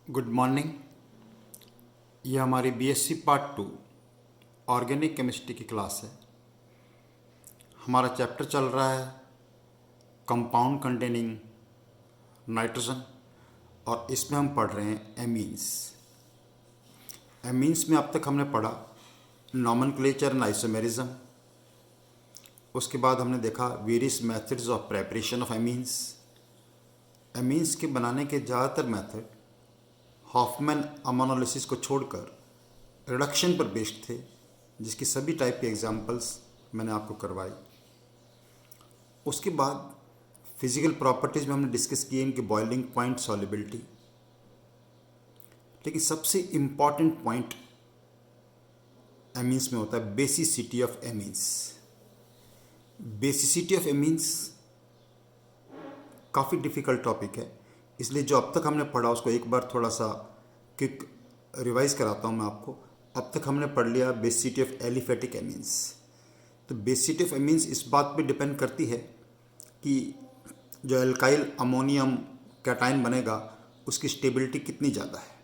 Good morning. ये हमारी BSc part 2 organic chemistry की क्लास है। हमारा चैप्टर चल रहा है कंपाउंड कंटेनिंग नाइट्रोजन और इसमें हम पढ़ रहे हैं एमीन्स। एमीन्स में अब तक हमने पढ़ा नॉमेनक्लेचर एंड आइसोमेरिज्म। उसके बाद हमने देखा various methods of preparation of amines. Amines के बनाने के ज़्यादातर मेथड हॉफमैन अमोनोलिसिस को छोड़कर रिडक्शन पर बेस्ड थे, जिसकी सभी टाइप के एग्जांपल्स मैंने आपको करवाई। उसके बाद फिजिकल प्रॉपर्टीज़ में हमने डिस्कस किए इनकी बॉइलिंग पॉइंट, सॉल्युबिलिटी। लेकिन सबसे इम्पॉर्टेंट पॉइंट एमीन्स में होता है basicity of amines. Basicity of amines काफ़ी डिफ़िकल्ट टॉपिक है, इसलिए जो अब तक हमने पढ़ा उसको एक बार थोड़ा सा क्विक रिवाइज कराता हूँ मैं आपको। अब तक हमने पढ़ लिया बेसिसिटी ऑफ एलिफेटिक एमीन्स। तो बेसिसिटी ऑफ एमीन्स इस बात पे डिपेंड करती है कि जो एल्काइल अमोनियम कैटायन बनेगा उसकी स्टेबिलिटी कितनी ज़्यादा है,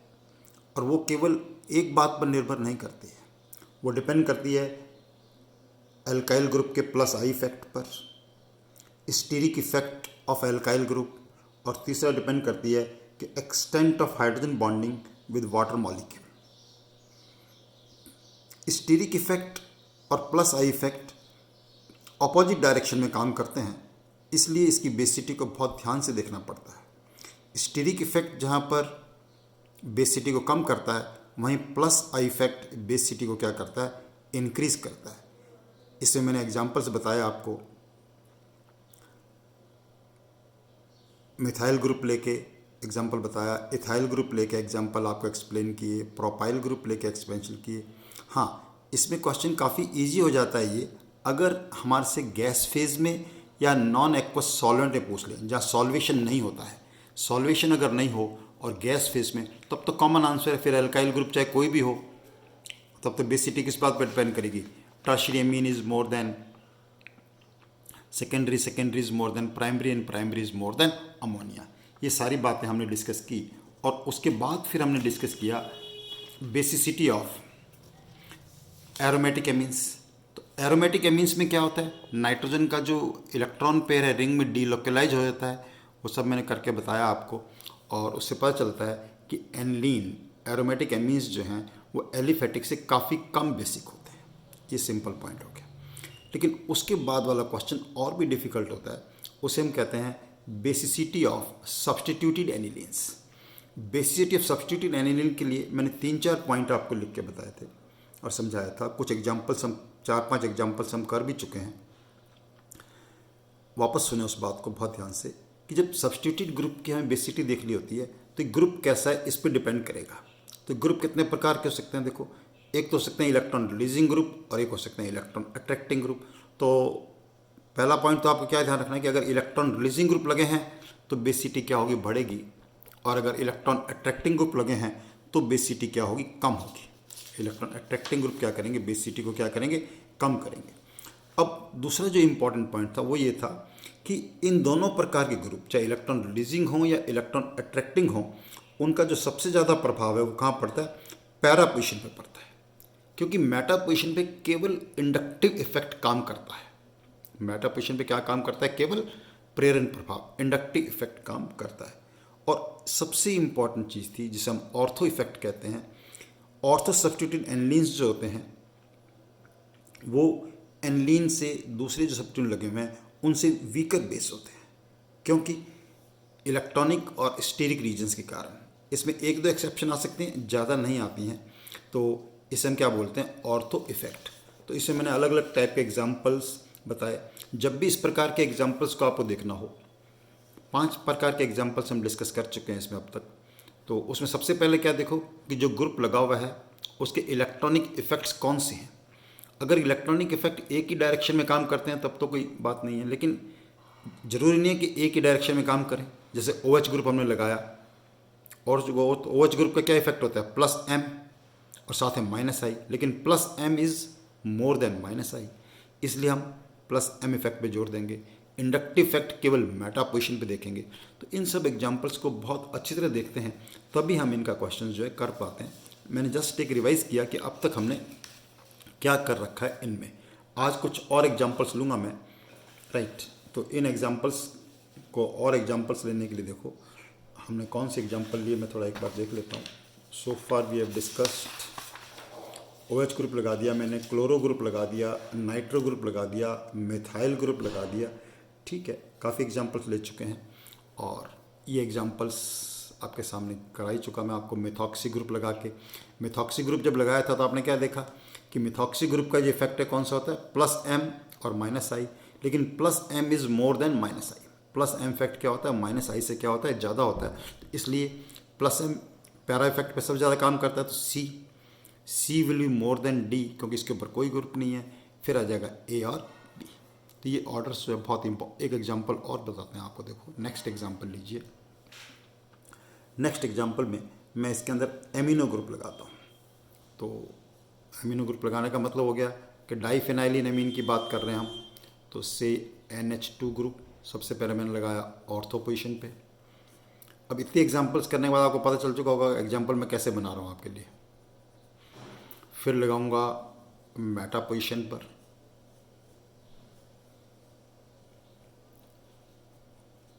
और वो केवल एक बात पर निर्भर नहीं करती है, वो डिपेंड करती है एल्काइल ग्रुप के प्लस आई इफेक्ट पर, steric effect of alkyl group, और तीसरा डिपेंड करती है कि extent of hydrogen bonding with water molecule. Steric effect और plus I effect opposite direction में काम करते हैं, इसलिए इसकी बेसिसिटी को बहुत ध्यान से देखना पड़ता है। स्टीरिक इफेक्ट जहाँ पर बेसिसिटी को कम करता है, वहीं प्लस आई इफेक्ट बेसिसिटी को क्या करता है, इंक्रीज करता है। इसमें मैंने एग्जांपल्स बताया आपको, मिथाइल ग्रुप लेके एग्जांपल बताया, इथाइल ग्रुप लेके एग्जांपल आपको एक्सप्लेन किए, प्रोपाइल ग्रुप लेके एक्सप्लेनेशन किए। हाँ, इसमें क्वेश्चन काफ़ी इजी हो जाता है ये अगर हमारे से गैस फेज में या नॉन एक्वस सॉल्वेंट में पूछ लें, जहाँ सॉल्वेशन नहीं होता है। सॉल्वेशन अगर नहीं हो और गैस फेज में, तब तो कॉमन आंसर है, फिर एल्काइल ग्रुप चाहे कोई भी हो। तब तो बेसिसिटी किस बात पर डिपेंड करेगी, tertiary amine is more then secondary, secondary is more then primary, and primary is more then ammonia. ये सारी बातें हमने डिस्कस की, और उसके बाद फिर हमने डिस्कस किया बेसिसिटी ऑफ एरोमेटिक एमीन्स। तो एरोमेटिक एमीन्स में क्या होता है, नाइट्रोजन का जो इलेक्ट्रॉन पेयर है रिंग में डीलोकलाइज हो जाता है, वो सब मैंने करके बताया आपको। और उससे पता चलता है कि एनलीन एरोमेटिक एमीन्स जो हैं वो एलिफेटिक से काफ़ी कम बेसिक होते हैं। ये सिंपल पॉइंट हो गया। लेकिन उसके बाद वाला क्वेश्चन और भी डिफ़िकल्ट होता है, उसे हम कहते हैं basicity of substituted anilines. Basicity of substituted aniline के लिए मैंने 3-4 पॉइंट आपको लिख के बताए थे और समझाया था। कुछ एग्जांपल्स हम 4-5 एग्जांपल्स हम कर भी चुके हैं। वापस सुने उस बात को बहुत ध्यान से कि जब सब्स्टिट्यूटेड ग्रुप की हमें बेसिसिटी देखनी होती है तो ग्रुप कैसा है इस पर डिपेंड करेगा। तो ग्रुप कितने प्रकार के हो सकते हैं, देखो, एक तो हो सकते हैं इलेक्ट्रॉन रिलीजिंग ग्रुप और एक हो सकते हैं इलेक्ट्रॉन अट्रैक्टिंग ग्रुप। तो पहला पॉइंट तो आपको क्या ध्यान रखना है कि अगर इलेक्ट्रॉन रिलीजिंग ग्रुप लगे हैं तो बेसिसिटी क्या होगी, बढ़ेगी, और अगर इलेक्ट्रॉन अट्रैक्टिंग ग्रुप लगे हैं तो बेसिसिटी क्या होगी, कम होगी। इलेक्ट्रॉन अट्रैक्टिंग ग्रुप क्या करेंगे, बेसिसिटी को क्या करेंगे, कम करेंगे। अब दूसरा जो इंपॉर्टेंट पॉइंट था वो ये था कि इन दोनों प्रकार के ग्रुप, चाहे इलेक्ट्रॉन रिलीजिंग हो या इलेक्ट्रॉन अट्रैक्टिंग हो, उनका जो सबसे ज़्यादा प्रभाव है वो कहाँ पड़ता है, पैरा पोजिशन पर पड़ता है। क्योंकि मेटा पोजिशन पे केवल इंडक्टिव इफेक्ट काम करता है। मेटा पोजिशन पे क्या काम करता है, केवल प्रेरण प्रभाव, इंडक्टिव इफेक्ट काम करता है। और सबसे इंपॉर्टेंट चीज़ थी जिसे हम ऑर्थो इफेक्ट कहते हैं। ऑर्थो सब्स्टिट्यूटेड एनलीन्स जो होते हैं वो एनलीन से दूसरे जो सब्स्टिट्यूट लगे हुए हैं उनसे वीकर बेस होते हैं, क्योंकि इलेक्ट्रॉनिक और स्टेरिक रीजन्स के कारण। इसमें 1-2 एक्सेप्शन आ सकते हैं, ज़्यादा नहीं आती हैं। तो इसे हम क्या बोलते हैं, ऑर्थो इफेक्ट। तो इसे मैंने अलग अलग टाइप के एग्जांपल्स बताए। जब भी इस प्रकार के एग्जांपल्स को आपको देखना हो, 5 प्रकार के एग्जांपल्स हम डिस्कस कर चुके हैं इसमें अब तक। तो उसमें सबसे पहले क्या देखो कि जो ग्रुप लगा हुआ है उसके इलेक्ट्रॉनिक इफेक्ट्स कौन से हैं। अगर इलेक्ट्रॉनिक इफेक्ट एक ही डायरेक्शन में काम करते हैं तब तो कोई बात नहीं है, लेकिन ज़रूरी नहीं है कि एक ही डायरेक्शन में काम करें। जैसे OH ग्रुप हमने लगाया, और जो OH ग्रुप का क्या इफेक्ट होता है, +M और साथ में -I, लेकिन +M is more then -I, इसलिए हम +M इफेक्ट पे जोर देंगे। इंडक्टिव इफेक्ट केवल मेटा पोजीशन पे देखेंगे। तो इन सब एग्जांपल्स को बहुत अच्छी तरह देखते हैं तभी हम इनका क्वेश्चन जो है कर पाते हैं। मैंने जस्ट एक रिवाइज किया कि अब तक हमने क्या कर रखा है इनमें। आज कुछ और एग्जांपल्स लूँगा मैं, राइट। तो इन एग्जांपल्स को और एग्जांपल्स लेने के लिए देखो हमने कौन से एग्जांपल लिए, मैं थोड़ा एक बार देख लेता हूँ। So far we have discussed OH group लगा दिया मैंने, क्लोरो ग्रुप लगा दिया, नाइट्रो ग्रुप लगा दिया, मिथाइल ग्रुप लगा दिया, ठीक है। काफ़ी एग्जांपल्स ले चुके हैं और ये एग्जांपल्स आपके सामने कराई चुका मैं आपको मिथॉक्सी ग्रुप लगा के। मिथॉक्सी ग्रुप जब लगाया था तो आपने क्या देखा कि मिथॉक्सी ग्रुप का जो इफेक्ट है कौन सा होता है, +M और -I, लेकिन +M is more then -I। +M effect क्या होता है, -I से क्या होता है, ज़्यादा होता है, तो इसलिए +M पैरा इफेक्ट पे सबसे ज़्यादा काम करता है। तो C will be more than D क्योंकि इसके ऊपर कोई ग्रुप नहीं है, फिर आ जाएगा A और B। तो ये ऑर्डर्स जो है बहुत इंपॉर्टेंट। एक एग्जांपल और बताते हैं आपको, देखो नेक्स्ट एग्जांपल लीजिए। नेक्स्ट एग्जांपल में मैं इसके अंदर एमिनो ग्रुप लगाता हूँ। तो एमिनो ग्रुप लगाने का मतलब हो गया कि डाइफेनाइलिन एमीन की बात कर रहे हैं हम, तो से NH2 ग्रुप सबसे पहले मैंने लगाया ऑर्थो पोजीशन पे। अब इतने एग्जांपल्स करने के बाद आपको पता चल चुका होगा एग्जांपल मैं कैसे बना रहा हूँ आपके लिए। फिर लगाऊंगा मेटा पोजीशन पर,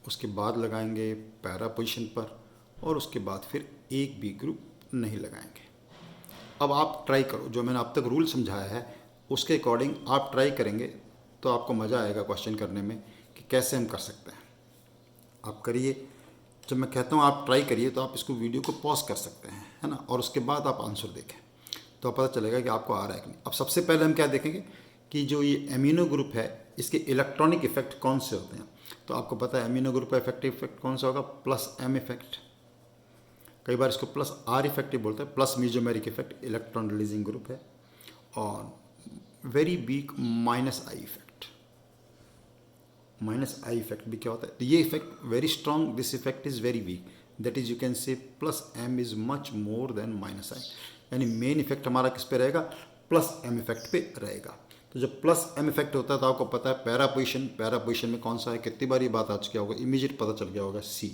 उसके बाद लगाएंगे पैरा पोजीशन पर और उसके बाद फिर एक भी ग्रुप नहीं लगाएंगे। अब आप ट्राई करो, जो मैंने अब तक रूल समझाया है उसके अकॉर्डिंग आप ट्राई करेंगे तो आपको मज़ा आएगा क्वेश्चन करने में कि कैसे हम कर सकते हैं। आप करिए, जब मैं कहता हूँ आप ट्राई करिए तो आप इसको वीडियो को पॉज कर सकते हैं, है ना, और उसके बाद आप आंसर देखें तो पता चलेगा कि आपको आ रहा है कि नहीं। अब सबसे पहले हम क्या देखेंगे कि जो ये एमिनो ग्रुप है इसके इलेक्ट्रॉनिक इफेक्ट कौन से होते हैं। तो आपको पता है एमिनो ग्रुप का इफेक्टिव इफेक्ट कौन सा होगा, +M इफेक्ट। कई बार इसको +R इफेक्ट ही बोलते हैं, plus mesomeric effect electron releasing group है। और very weak -I effect. -I effect भी क्या होता है, तो ये effect very strong, this effect is very weak, that is you can say +M is much more than -I। यानी main effect हमारा किस पे रहेगा, +M इफेक्ट पे रहेगा। तो जब +M इफेक्ट होता है तो आपको पता है पैरा पोजीशन में कौन सा है, कितनी बार ये बात आ चुकी होगा, इमीडिएट पता चल गया होगा, C।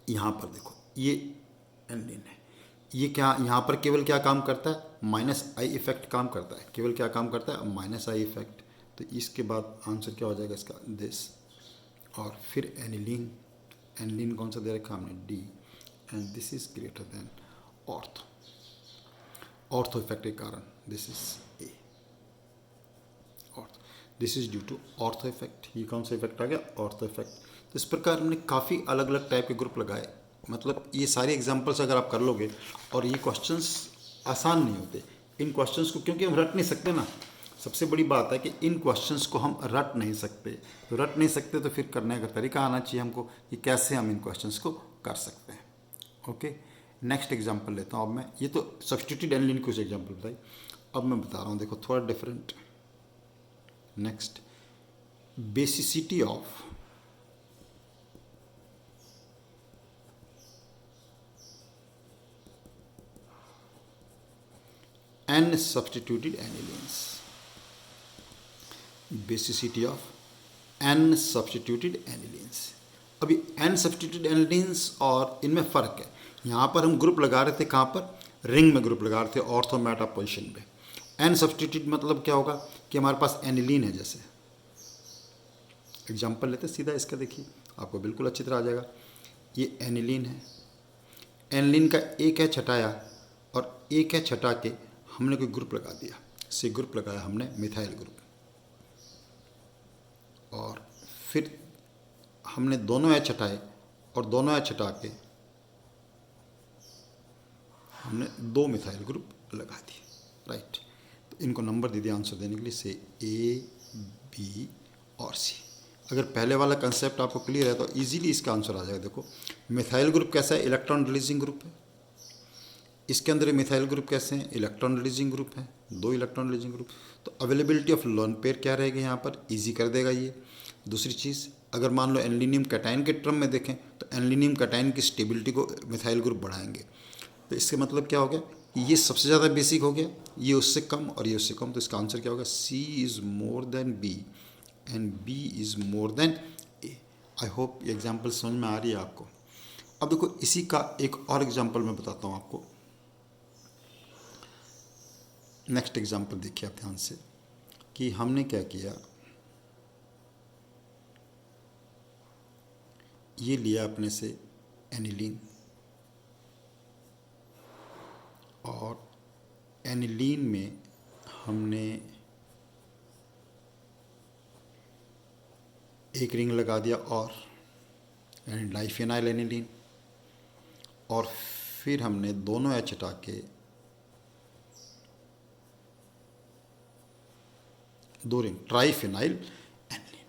यहाँ पर देखो ये एनिलीन है, ये क्या यहाँ पर केवल क्या काम करता है, -I इफेक्ट काम करता है, केवल क्या काम करता है, -I इफेक्ट। तो इसके बाद आंसर क्या हो जाएगा इसका, दिस। और फिर एनिलीन कौन सा दे रखा हमने, D, and this is greater than ortho effect के कारण this is A, ortho, this is due to ortho effect. ये कौन सा इफेक्ट आ गया, ऑर्थो इफेक्ट। तो इस प्रकार हमने काफ़ी अलग अलग टाइप के ग्रुप लगाए। मतलब ये सारे एग्जांपल्स अगर आप कर लोगे, और ये क्वेश्चंस आसान नहीं होते इन क्वेश्चंस को, क्योंकि हम रट नहीं सकते ना। सबसे बड़ी बात है कि इन क्वेश्चंस को हम रट नहीं सकते, तो रट नहीं सकते तो फिर करने का तरीका आना चाहिए हमको कि कैसे हम इन क्वेश्चंस को कर सकते हैं। ओके, नेक्स्ट एग्जांपल लेता हूँ अब मैं। ये तो सब्स्टिट्यूटेड एनिलीन कुछ एग्जांपल बताई, अब मैं बता रहा हूँ, देखो थोड़ा different. Next, basicity of N substituted anilines, basicity of N substituted anilines। अभी N substituted anilines और इनमें फ़र्क है। यहाँ पर हम ग्रुप लगा रहे थे, कहाँ पर, रिंग में ग्रुप लगा रहे थे ऑर्थो मेटा पोजीशन पे। N substituted मतलब क्या होगा कि हमारे पास एनिलीन है, जैसे एग्जांपल लेते सीधा इसका, देखिए आपको बिल्कुल अच्छी तरह आ जाएगा। ये एनिलीन है, एनिलीन का एक है छटाया और एक है छटा के हमने कोई ग्रुप लगा दिया, से ग्रुप लगाया हमने मिथाइल ग्रुप, और फिर हमने दोनों एच हटाए और दोनों एच हटा के हमने 2 मिथाइल ग्रुप लगा दिए, राइट। तो इनको नंबर दे दिया आंसर देने के लिए, से A, B और C। अगर पहले वाला कंसेप्ट आपको क्लियर है तो इजीली इसका आंसर आ जाएगा। देखो मिथाइल ग्रुप कैसा है, इलेक्ट्रॉन रिलीजिंग ग्रुप है। इसके अंदर मिथाइल ग्रुप कैसे हैं, इलेक्ट्रॉन रिलीजिंग ग्रुप है, 2 इलेक्ट्रॉन रिलीजिंग ग्रुप। तो अवेलेबिलिटी ऑफ लोन पेयर क्या रहेगी यहाँ पर, इजी कर देगा ये। दूसरी चीज़, अगर मान लो एनिलीनियम कैटायन के टर्म में देखें तो एनिलीनियम कैटायन की स्टेबिलिटी को मिथाइल ग्रुप बढ़ाएंगे। तो इसके मतलब क्या हो गया, ये सबसे ज़्यादा बेसिक हो गया, ये उससे कम और ये उससे कम। तो इसका आंसर क्या होगा, C is more than B and B is more than A. I hope ये एग्जाम्पल समझ में आ रही है आपको। अब देखो इसी का एक और एग्जाम्पल मैं बताता हूँ आपको। नेक्स्ट एग्जाम्पल देखिए आप ध्यान से कि हमने क्या किया, ये लिया अपने से एनिलीन, और एनिलीन में हमने एक रिंग लगा दिया और यानी डाइफेनाइल एनिलीन, और फिर हमने दोनों एच हटा के दो रिंग ट्राइफेनाइल एनिलीन,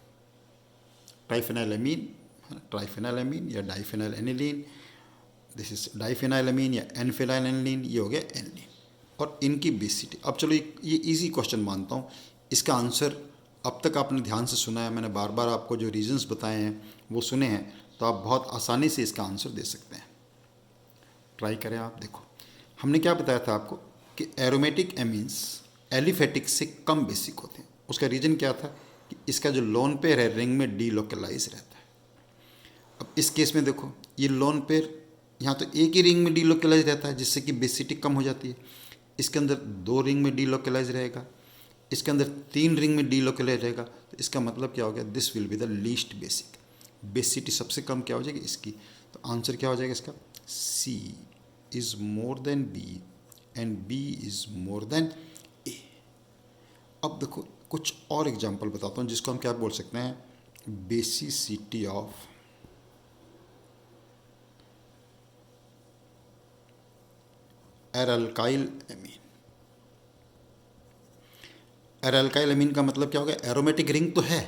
ट्राइफेनाइल अमीन, ट्राइफेनाइल अमीन या डाइफेनाइल एनिलीन, दिस इज डाइफेनाइल अमीन या एनफेनाइल एनिलीन, ये हो गया एनिलीन। और इनकी बेसिटी, अब चलो ये इजी क्वेश्चन मानता हूँ, इसका आंसर अब तक आपने ध्यान से सुना है, मैंने बार बार आपको जो रीजंस बताए हैं वो सुने हैं, तो आप बहुत आसानी से इसका आंसर दे सकते हैं। ट्राई करें आप। देखो हमने क्या बताया था आपको कि एरोमेटिक एमीन्स एलिफेटिक से कम बेसिक होते हैं। उसका रीज़न क्या था कि इसका जो लोन पेयर है रिंग में डीलोकलाइज रहता है। अब इस केस में देखो ये लोन पेयर यहाँ तो एक ही रिंग में डीलोकलाइज रहता है जिससे कि बेसिटी कम हो जाती है। इसके अंदर दो रिंग में डीलोकलाइज रहेगा, इसके अंदर तीन रिंग में डीलोकलाइज रहेगा, तो इसका मतलब क्या हो गया, this will be the least basic. Basicity सबसे कम क्या हो जाएगी इसकी, तो आंसर क्या हो जाएगा इसका, C is more than B and B is more than A. अब देखो कुछ और एग्जांपल बताता हूँ जिसको हम क्या बोल सकते हैं, बेसिसिटी ऑफ एराल्काइल एमीन। एराल्काइल एमीन का मतलब क्या हो गया, एरोमेटिक रिंग तो है,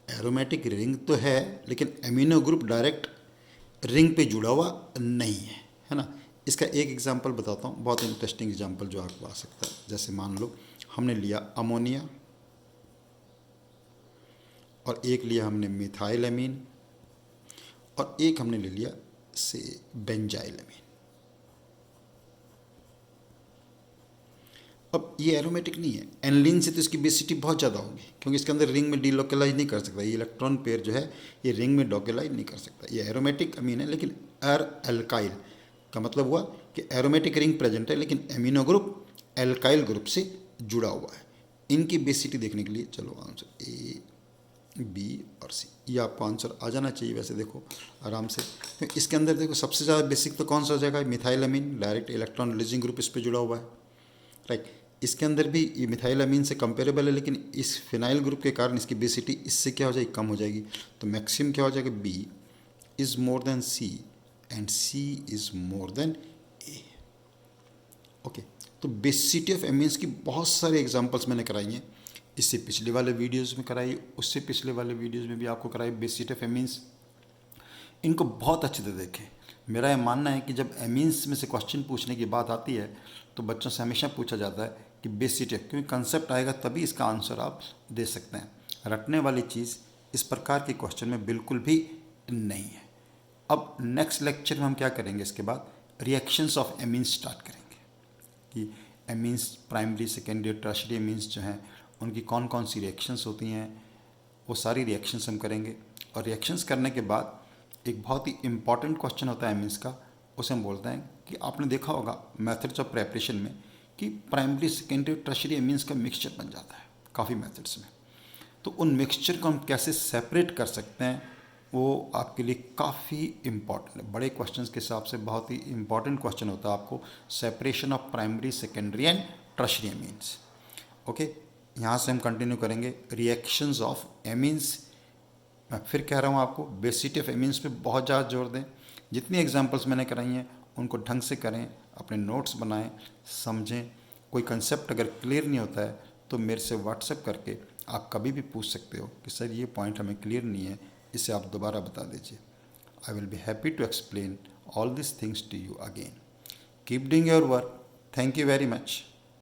एरोमेटिक रिंग तो है लेकिन एमिनो ग्रुप डायरेक्ट रिंग पे जुड़ा हुआ नहीं है ना। इसका एक एग्जांपल बताता हूँ, बहुत इंटरेस्टिंग एग्जांपल जो आपको आ सकता है। जैसे मान लो हमने लिया अमोनिया और एक लिया हमने मिथाइल एमीन और एक हमने ले लिया से बेंजाइल एमीन। अब ये एरोमेटिक नहीं है, एनिलीन से तो इसकी बेसिटी बहुत ज़्यादा होगी क्योंकि इसके अंदर रिंग में डीलोकलाइज नहीं कर सकता, ये इलेक्ट्रॉन पेयर जो है ये रिंग में डोकलाइज नहीं कर सकता। ये एरोमेटिक अमीन है लेकिन एल्काइल का मतलब हुआ कि एरोमेटिक रिंग प्रेजेंट है लेकिन एमिनो ग्रुप एल्काइल ग्रुप से जुड़ा हुआ है। इनकी बेसिटी देखने के लिए चलो आंसर ए बी और सी, ये आपको आंसर आ जाना चाहिए वैसे देखो आराम से। तो इसके अंदर देखो सबसे ज़्यादा बेसिक तो कौन सा हो जाएगा, मिथाइल अमीन, डायरेक्ट इलेक्ट्रॉन रिलीजिंग ग्रुप इस पर जुड़ा हुआ है, राइट। इसके अंदर भी ये मिथाइल अमीन से कंपेरेबल है लेकिन इस फिनाइल ग्रुप के कारण इसकी बेसिटी इससे क्या हो जाएगी, कम हो जाएगी। तो मैक्सिमम क्या हो जाएगा, B is more than C and C is more than A. Okay, तो बेसिटी ऑफ एमीन्स की बहुत सारे एग्जांपल्स मैंने कराई हैं, इससे पिछले वाले वीडियोस में कराई, उससे पिछले वाले वीडियोस में भी आपको कराई बेसिटी ऑफ एमीन्स। इनको बहुत अच्छे से देखें। मेरा ये मानना है कि जब एमीन्स में से क्वेश्चन पूछने की बात आती है तो बच्चों से हमेशा पूछा जाता है कि बेसिटी, क्योंकि कंसेप्ट आएगा तभी इसका आंसर आप दे सकते हैं। रटने वाली चीज़ इस प्रकार के क्वेश्चन में बिल्कुल भी नहीं है। अब नेक्स्ट लेक्चर में हम क्या करेंगे, इसके बाद रिएक्शंस ऑफ एमीन्स स्टार्ट करेंगे कि amines primary secondary tertiary amines जो हैं उनकी कौन कौन सी रिएक्शंस होती हैं, वो सारी रिएक्शंस हम करेंगे। और रिएक्शंस करने के बाद एक बहुत ही इंपॉर्टेंट क्वेश्चन होता है एमीन्स का, उसे हम बोलते हैं कि आपने देखा होगा मेथड्स ऑफ प्रेपरेशन में कि प्राइमरी सेकेंडरी टर्शियरी एमीन्स का मिक्सचर बन जाता है काफ़ी मेथड्स में। तो उन मिक्सचर को हम कैसे सेपरेट कर सकते हैं वो आपके लिए काफ़ी इम्पॉर्टेंट है। बड़े क्वेश्चंस के हिसाब से बहुत ही इम्पॉर्टेंट क्वेश्चन होता है आपको, separation of primary secondary and tertiary amines. Okay, यहाँ से हम कंटिन्यू करेंगे रिएक्शंस ऑफ एमीन्स। मैं फिर कह रहा हूँ आपको बेसिटी ऑफ एमीन्स पे बहुत ज़्यादा जोर दें। जितनी एग्जांपल्स मैंने कराई हैं उनको ढंग से करें, अपने नोट्स बनाएं, समझें। कोई कंसेप्ट अगर क्लियर नहीं होता है तो मेरे से व्हाट्सएप करके आप कभी भी पूछ सकते हो कि सर ये पॉइंट हमें क्लियर नहीं है, इसे आप दोबारा बता दीजिए। I will be happy to explain all this things to you again. Keep doing your work. Thank you very much.